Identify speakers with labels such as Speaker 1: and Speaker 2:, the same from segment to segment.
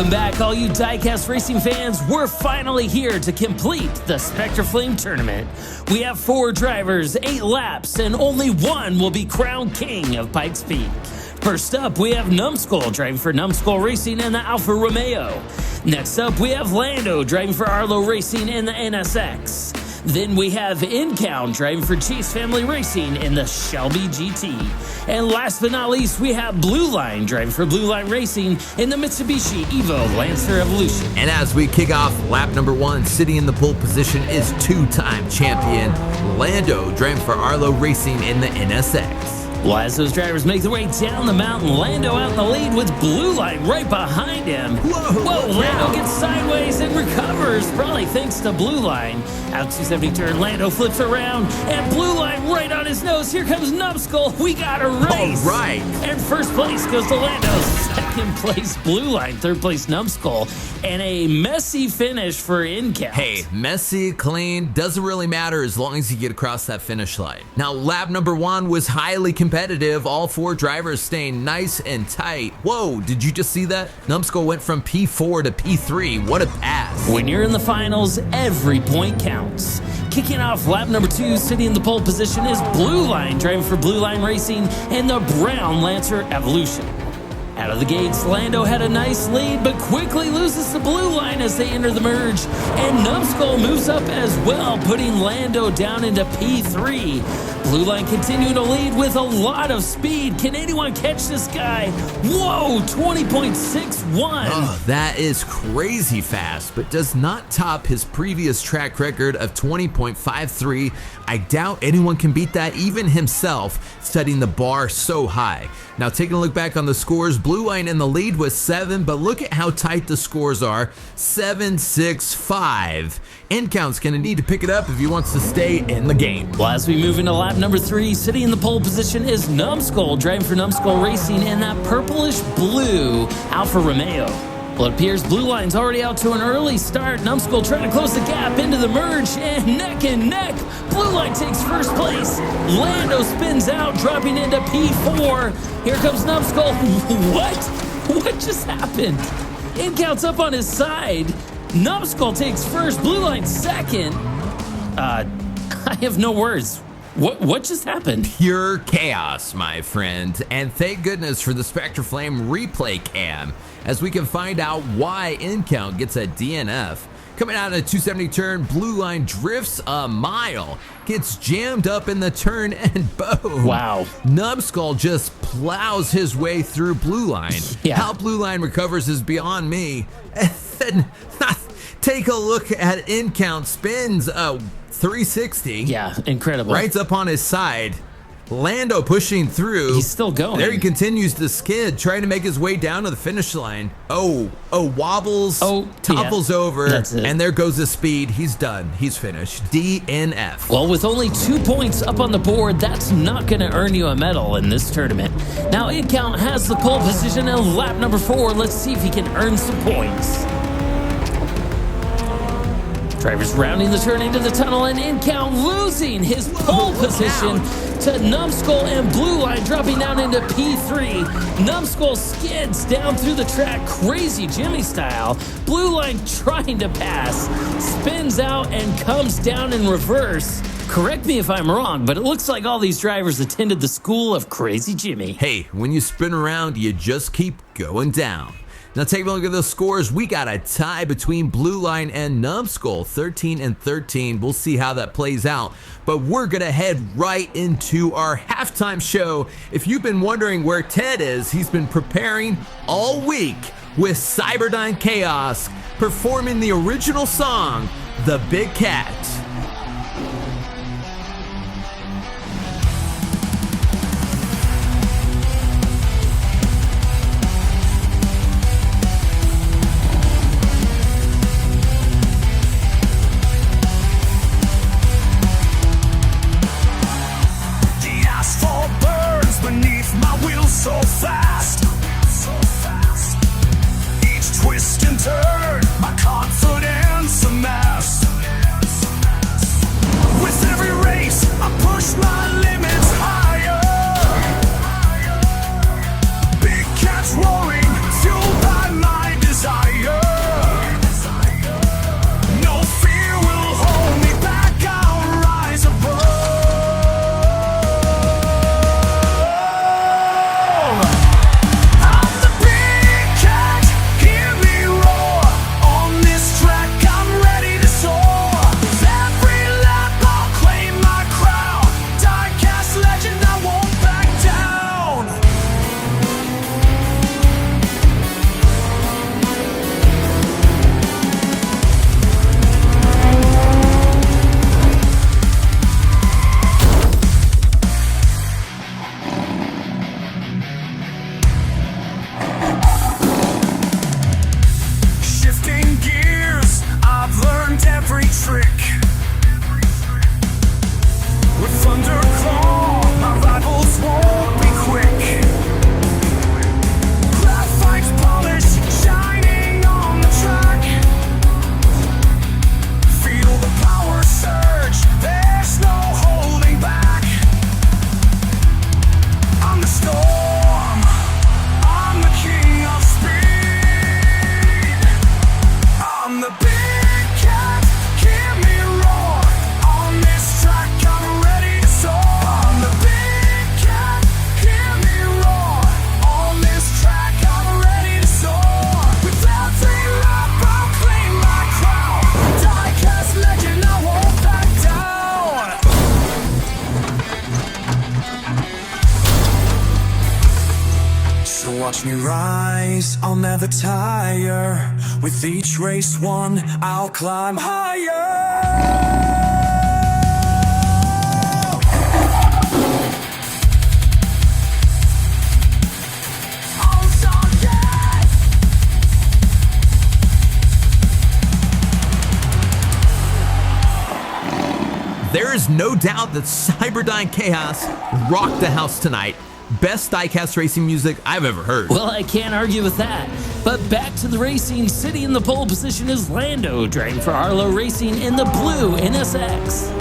Speaker 1: Welcome back, all you Diecast racing fans. We're finally here to complete the Spectre Flame tournament. We have 4 drivers, 8 laps, and only one will be crowned king of Pikes Peak. First up, we have Numbskull driving for Numbskull Racing in the Alfa Romeo. Next up, we have Lando driving for Arlo Racing in the NSX. Then we have Incount driving for Chase Family Racing in the Shelby GT. And last but not least, we have Blueline driving for Blueline Racing in the Mitsubishi Evo Lancer Evolution.
Speaker 2: And as we kick off lap number 1, sitting in the pole position is 2-time champion Lando driving for Arlo Racing in the NSX.
Speaker 1: Well, as those drivers make their way down the mountain, Lando out in the lead with Blueline right behind him. Whoa, Lando gets sideways and recovers, probably thanks to Blueline. Out 270 turn, Lando flips around, and Blueline right on his nose. Here comes Numbskull. We got a race.
Speaker 2: All right.
Speaker 1: And first place goes to Lando. Second place, Blueline. Third place, Numbskull. And a messy finish for Incount.
Speaker 2: Hey, messy, clean, doesn't really matter as long as you get across that finish line. Now, lap number 1 was highly competitive, all 4 drivers staying nice and tight. Whoa, did you just see that? Numbskull went from P4 to P3. What a pass.
Speaker 1: When you're in the finals, every point counts. Kicking off lap number 2, sitting in the pole position is Blueline driving for Blueline Racing in the Brown Lancer Evolution. Out of the gates, Lando had a nice lead, but quickly loses the Blueline as they enter the merge. And Numbskull moves up as well, putting Lando down into P3. Blueline continuing to lead with a lot of speed. Can anyone catch this guy? Whoa, 20.61.
Speaker 2: Oh, that is crazy fast, but does not top his previous track record of 20.53. I doubt anyone can beat that, even himself, setting the bar so high. Now, taking a look back on the scores, Blueline in the lead with 7, but look at how tight the scores are. 7, 6, 5. Incount's gonna need to pick it up if he wants to stay in the game.
Speaker 1: Well, as we move into lap number 3, sitting in the pole position is Numbskull, driving for Numbskull Racing in that purplish blue Alfa Romeo. Well, it appears Blueline's already out to an early start. Numbskull trying to close the gap into the merge, and neck. Blueline takes first place. Lando spins out, dropping into P4. Here comes Numbskull. What just happened? Incount's up on his side. Numbskull takes first, Blueline second. I have no words. What just happened?
Speaker 2: Pure chaos, my friend. And thank goodness for the Spectre Flame replay cam, as we can find out why Incount gets a DNF. Coming out of a 270 turn, Blueline drifts a mile, gets jammed up in the turn, and boom.
Speaker 1: Wow.
Speaker 2: Numbskull just plows his way through Blueline.
Speaker 1: Yeah.
Speaker 2: How Blueline recovers is beyond me. And then take a look at Incount, spins a 360.
Speaker 1: Yeah, incredible.
Speaker 2: Right up on his side. Lando pushing through.
Speaker 1: He's still going.
Speaker 2: There he continues to skid, trying to make his way down to the finish line. Wobbles, topples over,
Speaker 1: that's it.
Speaker 2: And there goes his speed. He's done. He's finished. DNF.
Speaker 1: Well, with only 2 points up on the board, that's not going to earn you a medal in this tournament. Now, Incount has the pole position in lap number 4. Let's see if he can earn some points. Drivers rounding the turn into the tunnel, and Incount losing his pole position to Numbskull, and Blueline dropping down into P3. Numbskull skids down through the track, crazy Jimmy style. Blueline trying to pass, spins out and comes down in reverse. Correct me if I'm wrong, but it looks like all these drivers attended the school of Crazy Jimmy.
Speaker 2: Hey, when you spin around, you just keep going down. Now taking a look at the scores, we got a tie between Blueline and Numbskull, 13 and 13. We'll see how that plays out, but we're gonna head right into our halftime show. If you've been wondering where Ted is, he's been preparing all week with Cyberdyne Chaos, performing the original song, The Big Cat.
Speaker 3: So fast, each twist and turn, my confidence a mess. Watch me rise, I'll never tire. With each race won, I'll climb higher.
Speaker 2: There is no doubt that Cyberdyne Chaos rocked the house tonight. Best diecast racing music I've ever heard.
Speaker 1: Well, I can't argue with that. But back to the racing. Sitting in the pole position is Lando, driving for Arlo Racing in the blue NSX.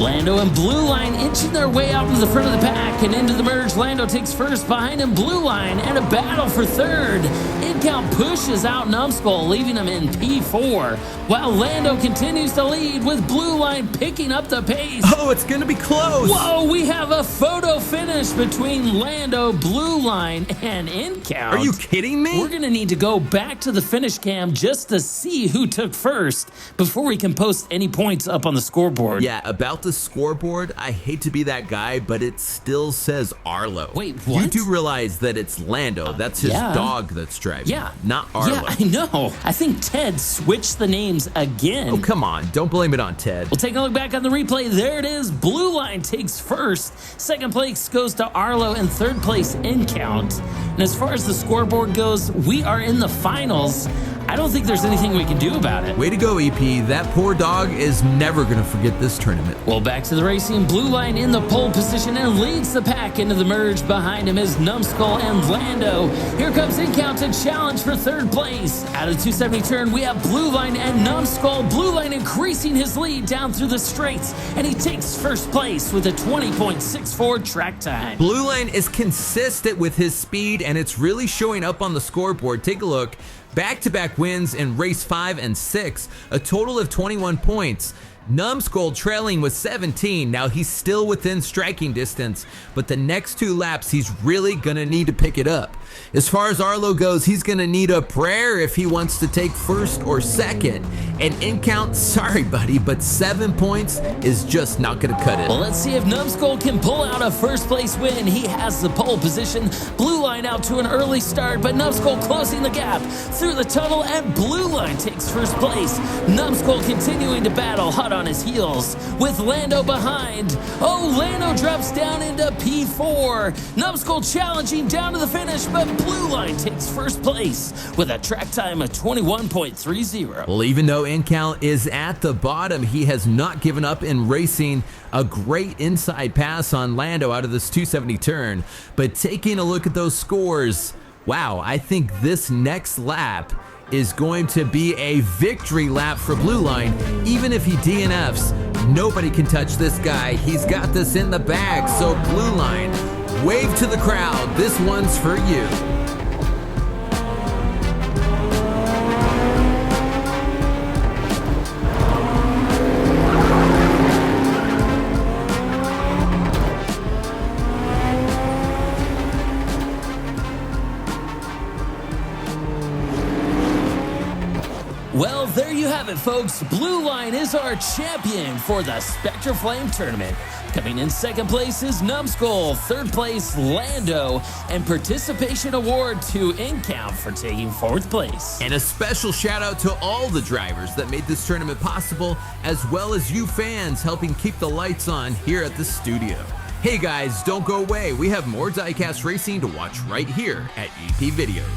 Speaker 1: Lando and Blueline inching their way out into the front of the pack and into the merge. Lando takes first, behind him Blueline, and a battle for third. InCount pushes out Numbskull, leaving him in P4, while Lando continues to lead with Blueline picking up the pace.
Speaker 2: Oh, it's gonna be close.
Speaker 1: Whoa, we have a photo finish between Lando, Blueline, and InCount.
Speaker 2: Are you kidding me?
Speaker 1: We're gonna need to go back to the finish cam just to see who took first before we can post any points up on the scoreboard.
Speaker 2: Yeah, about the scoreboard, I hate to be that guy, but it still says Arlo.
Speaker 1: Wait, what?
Speaker 2: You do realize that it's Lando. That's his dog that's driving.
Speaker 1: Yeah.
Speaker 2: Not Arlo.
Speaker 1: Yeah, I know. I think Ted switched the names again.
Speaker 2: Oh, come on. Don't blame it on Ted.
Speaker 1: We'll take a look back on the replay. There it is. Blueline takes first. Second place goes to Arlo, and third place InCount. And as far as the scoreboard goes, we are in the finals. I don't think there's anything we can do about it.
Speaker 2: Way to go, EP. That poor dog is never going to forget this tournament.
Speaker 1: Well, back to the racing. Blueline in the pole position and leads the pack into the merge. Behind him is Numbskull and Lando. Here comes InCount to challenge for third place. Out of the 270 turn, we have Blueline and Numbskull. Blueline increasing his lead down through the straights, and he takes first place with a 20.64 track time.
Speaker 2: Blueline is consistent with his speed, and it's really showing up on the scoreboard. Take a look. Back-to-back wins in race 5 and 6, a total of 21 points. Numbskull trailing with 17. Now he's still within striking distance, but the next 2 laps he's really gonna need to pick it up. As far as Arlo goes, he's gonna need a prayer if he wants to take first or second. And InCount, sorry buddy, but 7 points is just not gonna cut it.
Speaker 1: Well, let's see if Numbskull can pull out a first place win. He has the pole position. Blueline out to an early start, but Numbskull closing the gap through the tunnel, and Blueline takes first place. Numbskull continuing to battle hot on his heels with Lando behind. Oh, Lando drops down into P4. Numbskull challenging down to the finish, but Blueline takes first place with a track time of 21.30.
Speaker 2: Well, even though InCount is at the bottom, he has not given up in racing. A great inside pass on Lando out of this 270 turn. But taking a look at those scores, wow, I think this next lap is going to be a victory lap for Blueline. Even if he DNFs, nobody can touch this guy. He's got this in the bag. So Blueline, wave to the crowd. This one's for you.
Speaker 1: Well, there you have it, folks. Blueline is our champion for the Spectre Flame tournament. Coming in second place is Numbskull, third place Lando, and participation award to InCount for taking fourth place.
Speaker 2: And a special shout out to all the drivers that made this tournament possible, as well as you fans helping keep the lights on here at the studio. Hey guys, don't go away. We have more Diecast racing to watch right here at EP Videos.